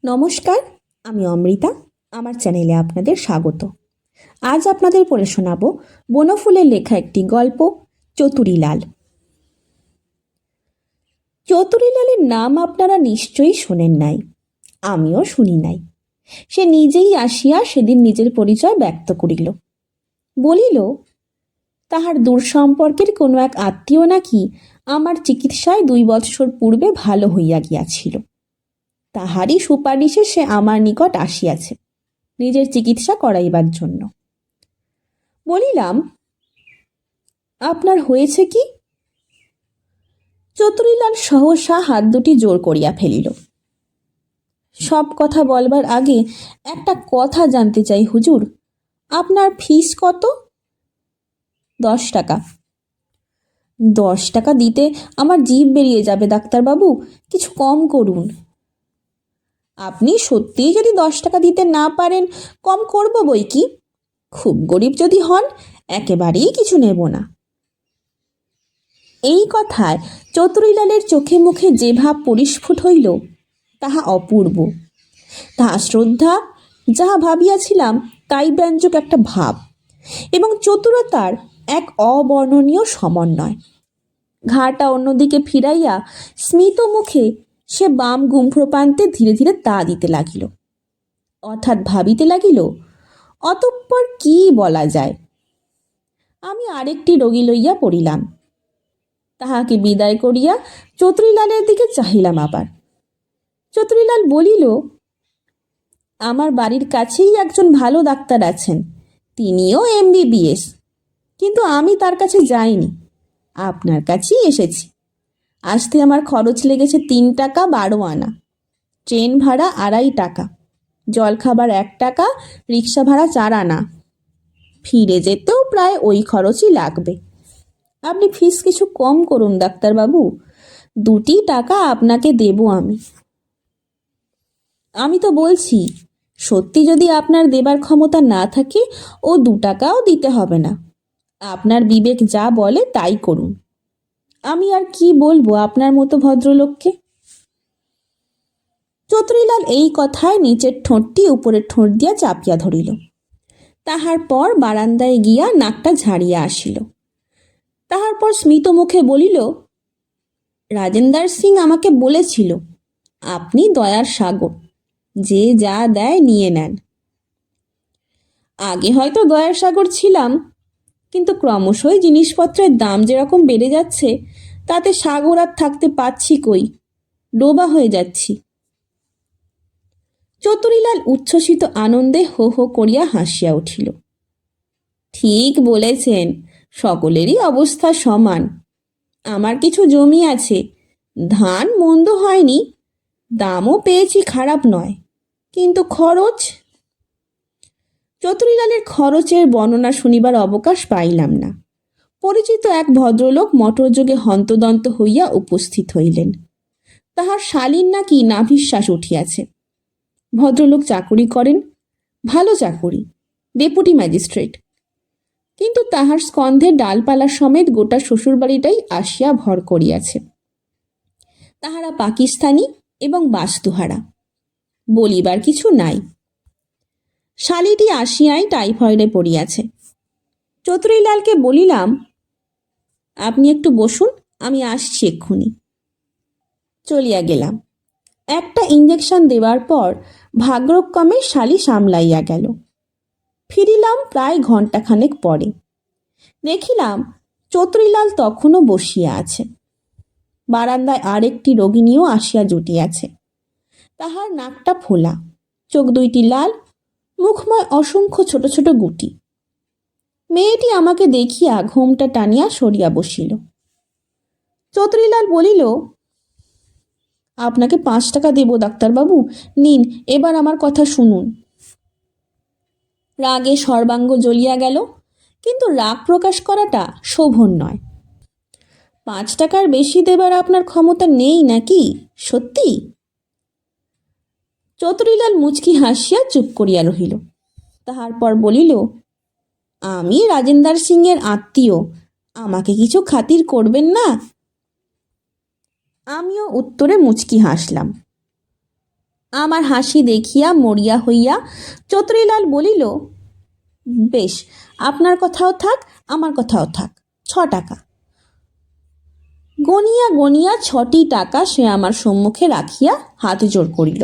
নমস্কার, আমি অমৃতা। আমার চ্যানেলে আপনাদের স্বাগত। আজ আপনাদের পড়ে শোনাব বনফুলের লেখা একটি গল্প, চতুরীলাল। চতুরীলালের নাম আপনারা নিশ্চয়ই শোনেন নাই, আমিও শুনি নাই। সে নিজেই আসিয়া সেদিন নিজের পরিচয় ব্যক্ত করিল। বলিল, তাহার দূর সম্পর্কের কোনো এক আত্মীয় নাকি আমার চিকিৎসায় 2 বৎসর পূর্বে ভালো হইয়া গিয়াছিল। তাহারই সুপারিশে সে আমার নিকট আসিয়াছে নিজের চিকিৎসা করাইবার জন্য। বলিলাম, আপনার হয়েছে কি? চতুরীলাল সহসা হাত দুটি জোর করিয়া ফেলিল। সব কথা বলবার আগে একটা কথা জানতে চাই হুজুর, আপনার ফিস কত? 10 টাকা। 10 টাকা দিতে আমার জিভ বেরিয়ে যাবে ডাক্তারবাবু, কিছু কম করুন। আপনি সত্যিই যদি 10 টাকা দিতে না পারেন, কম করব বই কি। খুব গরিব যদি হন, একেবারেই কিছু নেব না। এই কথায় চতুরীলালের চোখে মুখে যে ভাব পরিস্ফুট হইল, তাহা অপূর্ব। তাহা শ্রদ্ধা, যাহা ভাবিয়াছিলাম তাই ব্যঞ্জক একটা ভাব, এবং চতুরতার এক অবর্ণনীয় সমন্বয়। ঘাড়টা অন্যদিকে ফিরাইয়া স্মিত মুখে সে বাম গুমপ্রপ্রান্তে ধীরে ধীরে তা দিতে লাগিল, অর্থাৎ ভাবিতে লাগিল, অতঃপর কি বলা যায়। আমি আরেকটি রোগী লইয়া পড়িলাম। তাহাকে বিদায় করিয়া চতুরীলালের দিকে চাহিলাম আবার। চতুরীলাল বলিল, আমার বাড়ির কাছেই একজন ভালো ডাক্তার আছেন, তিনিও MBBS, কিন্তু আমি তার কাছে যাইনি, আপনার কাছেই এসেছি। আসতে আমার খরচ লেগেছে 3 টাকা 12 আনা, ট্রেন ভাড়া 2.5 টাকা, জলখাবার 1 টাকা, রিক্সা ভাড়া 4 আনা, ফিরে যেতেও প্রায় ওই খরচই লাগবে। আপনি ফিস কিছু কম করুন ডাক্তারবাবু, 2 টাকা আপনাকে দেব আমি। আমি তো বলছি, সত্যি যদি আপনার দেবার ক্ষমতা না থাকে, ও 2 টাকাও দিতে হবে না। আপনার বিবেক যা বলে তাই করুন। আমি আর কি বলবো আপনার মতো ভদ্রলোককে। চতুরীলাল এই কথায় নিচের ঠোঁটটি উপরের ঠোঁট দিয়া চাপিয়া ধরিল। তাহার পর বারান্দায় গিয়া নাকটা ঝাড়িয়া আসিল। তাহার পর স্মিত মুখে বলিল, রাজেন্দ্র সিং আমাকে বলেছিল, আপনি দয়ার সাগর, যে যা দেয় নিয়ে নেন। আগে হয়তো দয়ার সাগর ছিলাম, কিন্তু ক্রমশই জিনিসপত্রের দাম যেরকম বেড়ে যাচ্ছে, তাতে সাগর আর থাকতে পাচ্ছি কই, ডোবা হয়ে যাচ্ছি। চতুরীলাল উচ্ছ্বসিত আনন্দে হো হো করিয়া হাসিয়া উঠিল। ঠিক বলেছেন, সকলেরই অবস্থা সমান। আমার কিছু জমি আছে, ধান মন্দ হয়নি, দামও পেয়েছি, খারাপ নয়, কিন্তু খরচ। চতুরীলালের খরচের বর্ণনা শুনিবার অবকাশ পাইলাম না। পরিচিত এক ভদ্রলোক মোটরযোগে হন্তদন্ত হইয়া উপস্থিত হইলেন। তাহার শালীর নাকি নাভিশ্বাস উঠিয়াছে। ভদ্রলোক চাকুরি করেন, ভালো চাকুরি, ডেপুটি ম্যাজিস্ট্রেট, কিন্তু তাহার স্কন্ধে ডালপালা সমেত গোটা শ্বশুরবাড়িটাই আসিয়া ভর করিয়াছে। তাহারা পাকিস্তানি এবং বাস্তুহারা, বলিবার কিছু নাই। শালীটি আসিয়াই টাইফয়েডে পড়িয়াছে। চতুরীলালকে বলিলাম, আপনি একটু বসুন, আমি আসছি এক্ষুনি। চলিয়া গেলাম। একটা ইঞ্জেকশন দেওয়ার পর ভাগ্যক্রমে শালী সামলাইয়া গেল। ফিরিলাম প্রায় ঘণ্টাখানেক পরে। দেখিলাম চতুরীলাল তখনও বসিয়া আছে। বারান্দায় আরেকটি রোগিণীও আসিয়া জুটিয়াছে। তাহার নাকটা ফোলা, চোখ দুইটি লাল, মুখময় অসংখ্য ছোট ছোট গুটি। মেয়েটি আমাকে দেখিয়া ঘোমটা টানিয়া সরিয়া বসিল। চতুরীলাল বলিল, আপনাকে 5 টাকা দেব ডাক্তারবাবু, নিন, এবার আমার কথা শুনুন। রাগে সর্বাঙ্গ জ্বলিয়া গেল, কিন্তু রাগ প্রকাশ করাটা শোভন নয়। 5 টাকার বেশি দেবার আপনার ক্ষমতা নেই নাকি, সত্যি? চতুরীলাল মুচকি হাসিয়া চুপ করিয়া রহিল। তাহার পর বলিল, আমি রাজেন্দ্র সিংয়ের আত্মীয়, আমাকে কিছু খাতির করবেন না? আমিও উত্তরে মুচকি হাসলাম। আমার হাসি দেখিয়া মরিয়া হইয়া চতুরীলাল বলিল, বেশ, আপনার কথাও থাক, আমার কথাও থাক, 6 টাকা। গনিয়া গনিয়া 6টি টাকা সে আমার সম্মুখে রাখিয়া হাত জোড় করিল।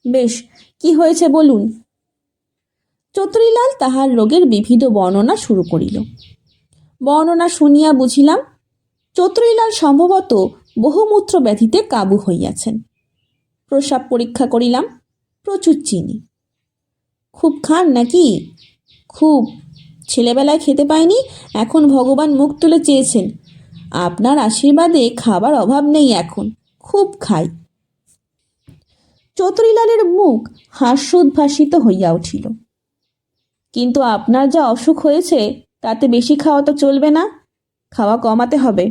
বেশ, কি হয়েছে বলুন। চতুরীলাল তাহার রোগের বিবিধ বর্ণনা শুরু করিল। বর্ণনা শুনিয়া বুঝিলাম চতুরীলাল সম্ভবত বহুমূত্র ব্যাধিতে কাবু হইয়াছেন। প্রস্রাব পরীক্ষা করিলাম, প্রচুর চিনি। খুব খান নাকি? খুব। ছেলেবেলায় খেতে পায়নি, এখন ভগবান মুখ তুলে চেয়েছেন। আপনার আশীর্বাদে খাবার অভাব নেই এখন, খুব খাই। চতুরীলালের মুখ হাস্যোদ্ভাসিত হইয়া উঠিল। কিন্তু আপনার যা অসুখ হয়েছে তাতে বেশি খাওয়া তো চলবে না, খাওয়া কমাতে হবে।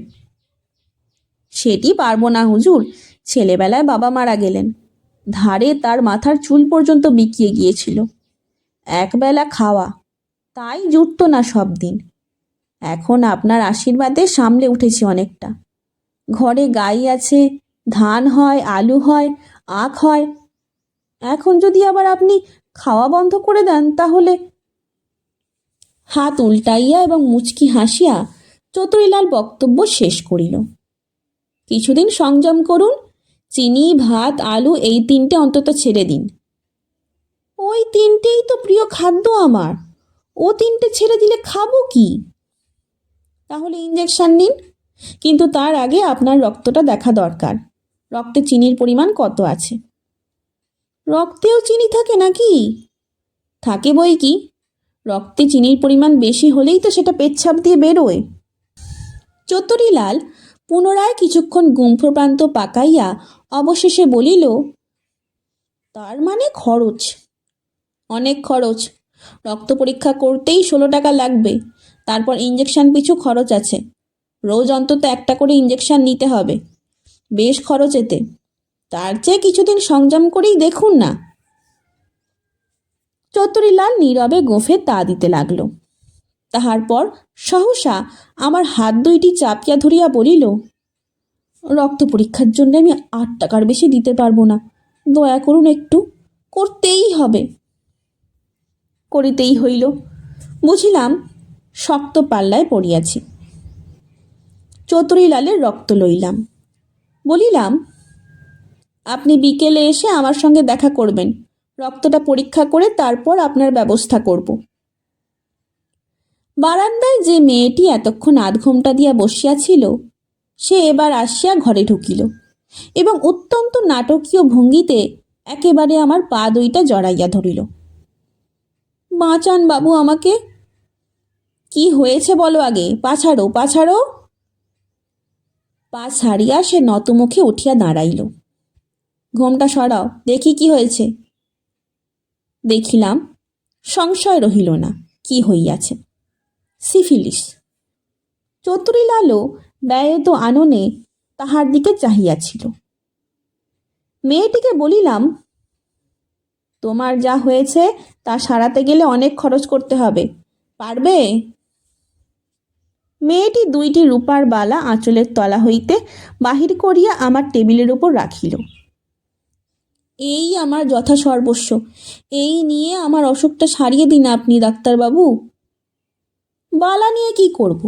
সেটি পারবো না হুজুর, ছেলেবেলায় বাবা মারা গেলেন, ধারে তার মাথার চুল পর্যন্ত বিকিয়ে গিয়েছিল। একবেলা খাওয়া, তাই জুটত না সব দিন। এখন আপনার আশীর্বাদে সামলে উঠেছি অনেকটা। ঘরে গাই আছে, ধান হয়, আলু হয়, আখ হয়। এখন যদি আবার আপনি খাওয়া বন্ধ করে দেন তাহলে। হাত উল্টাইয়া এবং মুচকি হাসিয়া চতুরীলাল বক্তব্য শেষ করিল। কিছুদিন সংযম করুন, চিনি, ভাত, আলু এই 3টে অন্তত ছেড়ে দিন। ওই 3টেই তো প্রিয় খাদ্য আমার, ও 3টে ছেড়ে দিলে খাবো কি? তাহলে ইঞ্জেকশন নিন, কিন্তু তার আগে আপনার রক্তটা দেখা দরকার, রক্তে চিনির পরিমাণ কত আছে। রক্তেও চিনি থাকে নাকি? থাকে বই কি, রক্তে চিনির পরিমাণ বেশি হলেই তো সেটা পেচ্ছাপ দিয়ে বেরোয়। চতুরীলাল পুনরায় কিছুক্ষণ গুম্ফপ্রান্ত পাকাইয়া অবশেষে বলিল, তার মানে খরচ, অনেক খরচ। রক্ত পরীক্ষা করতেই 16 টাকা লাগবে, তারপর ইঞ্জেকশন পিছু খরচ আছে। রোজ অন্তত একটা করে ইঞ্জেকশন নিতে হবে, বেশ খরচ এতে। তার চেয়ে কিছুদিন সংযম করেই দেখুন না। চতুরীলাল নীরবে গোঁফে তা দিতে লাগল। তাহার পর সহসা আমার হাত 2টি চাপিয়া ধরিয়া বলিল, রক্ত পরীক্ষার জন্য আমি 8 টাকার বেশি দিতে পারবো না, দয়া করুন একটু, করতেই হবে। করিতেই হইল। বুঝিলাম শক্ত পাল্লায় পড়িয়াছি। চতুরীলালের রক্ত লইলাম, বলিলাম, আপনি বিকেলে এসে আমার সঙ্গে দেখা করবেন, রক্তটা পরীক্ষা করে তারপর আপনার ব্যবস্থা করব। বারান্দায় যে মেয়েটি এতক্ষণ আধ ঘোমটা দিয়া বসিয়াছিল সে এবার আসিয়া ঘরে ঢুকিল এবং অত্যন্ত নাটকীয় ভঙ্গিতে একেবারে আমার পা 2টা জড়াইয়া ধরিল। বাঁচান বাবু আমাকে। কি হয়েছে বলো আগে, পা ছাড়ো, পা ছাড়ো। পা ছাড়িয়া সে নতমুখে উঠিয়া দাঁড়াইল। ঘোমটা সরাও, দেখি কি হয়েছে। দেখিলাম, সংশয় রহিল না, কি হইয়াছে। সিফিলিস। চতুরীলালও ব্যয়ত আননে তাহার দিকে চাহিয়াছিল। মেয়েটিকে বলিলাম, তোমার যা হয়েছে তা সারাতে গেলে অনেক খরচ করতে হবে, পারবে? মেয়েটি 2টি রূপার বালা আঁচলের তলা হইতে বাহির করিয়া আমার টেবিলের উপর রাখিল। এই আমার যথা সর্বস্ব, এই নিয়ে আমার অসুখটা সারিয়ে দিন আপনি ডাক্তারবাবু। বালা নিয়ে কি করব?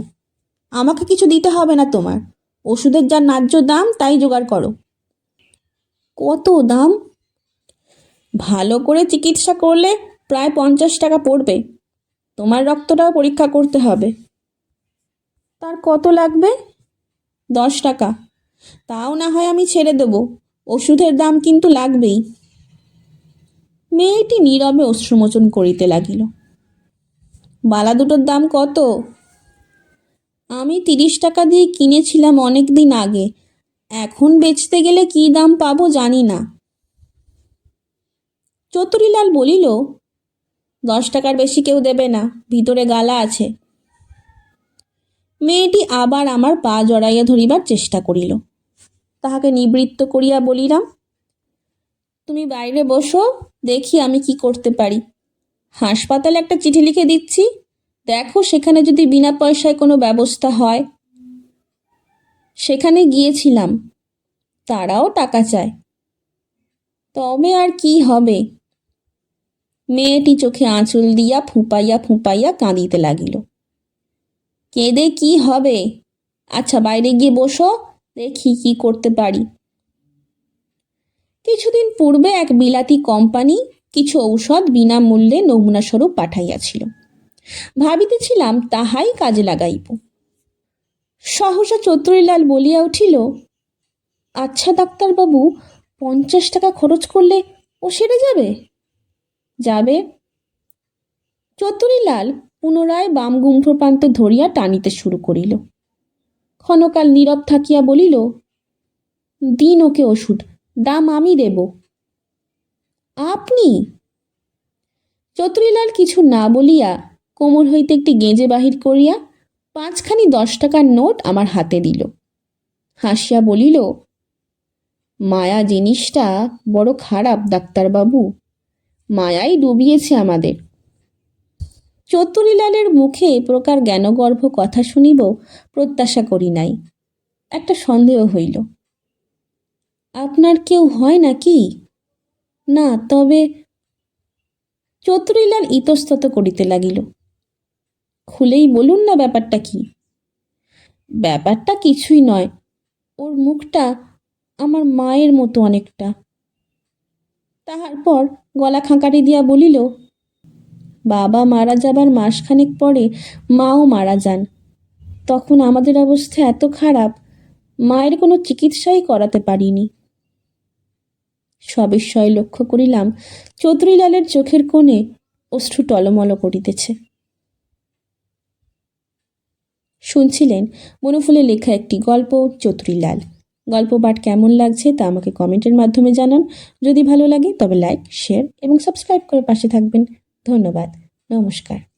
আমাকে কিছু দিতে হবে না তোমার, ওষুধের যা ন্যায্য দাম তাই জোগাড় করো। কত দাম? ভালো করে চিকিৎসা করলে প্রায় 50 টাকা পড়বে। তোমার রক্তটাও পরীক্ষা করতে হবে। তার কত লাগবে? 10 টাকা। তাও না হয় আমি ছেড়ে দেব, ওষুধের দাম কিন্তু লাগবেই। মেয়েটি নীরবে অশ্রুমোচন করিতে লাগিল। বালা দুটোর দাম কত? আমি 30 টাকা দিয়ে কিনেছিলাম অনেক দিন আগে, এখন বেচতে গেলে কি দাম পাবো জানি না। চতুরীলাল বলিল, 10 টাকার বেশি কেউ দেবে না, ভিতরে গালা আছে। মেয়েটি আবার আমার পা জড়াইয়া ধরিবার চেষ্টা করিল। তাহাকে নিবৃত্ত করিয়া বলিলাম, তুমি বাইরে বসো, দেখি আমি কি করতে পারি। হাসপাতালে একটা চিঠি লিখে দিচ্ছি, দেখো সেখানে যদি বিনা পয়সায় কোনো ব্যবস্থা হয়। সেখানে গিয়েছিলাম, তারাও টাকা চায়। তবে আর কি হবে? মেয়েটি চোখে আঁচল দিয়া ফুপাইয়া ফুপাইয়া কাঁদিতে লাগিল। কেঁদে কি হবে? আচ্ছা, বাইরে গিয়ে বসো, দেখি কি করতে পারি। কিছুদিন পূর্বে এক বিলাতি কোম্পানি কিছু ঔষধ বিনামূল্যে নমুনাস্বরূপ পাঠাইয়াছিল। ভাবিতেছিলাম তাহাই কাজে লাগাইব। সহসা চতুরীলাল বলিয়া উঠিল, আচ্ছা ডাক্তারবাবু, 50 টাকা খরচ করলে ও সেরে যাবে? যাবে। চতুরীলাল পুনরায় বাম গুম্ফপ্রান্ত ধরিয়া টানিতে শুরু করিল। ক্ষণকাল নীরব থাকিয়া বলিল, দিন ওকে ওষুধ, দাম আমি দেব। আপনি? চতুরীলাল কিছু না বলিয়া কোমর হইতে একটি গেঁজে বাহির করিয়া 5খানি 10 টাকার নোট আমার হাতে দিল। হাসিয়া বলিল, মায়া জিনিসটা বড় খারাপ ডাক্তারবাবু, মায়াই ডুবিয়েছে আমাদের। চতুরীলালের মুখে এ প্রকার জ্ঞানগর্ভ কথা শুনিব প্রত্যাশা করি নাই। একটা সন্দেহ হইল। আপনার কেউ হয় নাকি? না, তবে। চতুরীলাল ইতস্তত করিতে লাগিল। খুলেই বলুন না ব্যাপারটা কি? ব্যাপারটা কিছুই নয়, ওর মুখটা আমার মায়ের মতো অনেকটা। তাহার পর গলা খাঁকারি দিয়া বলিল, বাবা মারা যাবার মাসখানেক পরে মাও মারা যান। তখন আমাদের অবস্থা এত খারাপ, মায়ের কোনো চিকিৎসাই করাতে পারিনি। সবিস্ময়ে লক্ষ্য করিলাম চতুরীলালের চোখের কোণে অশ্রু টলমল করিতেছে। শুনছিলেন বনফুলে লেখা একটি গল্প, চতুরীলাল। গল্প পাঠ কেমন লাগছে তা আমাকে কমেন্টের মাধ্যমে জানান। যদি ভালো লাগে তবে লাইক, শেয়ার এবং সাবস্ক্রাইব করে পাশে থাকবেন। ধন্যবাদ। নমস্কার।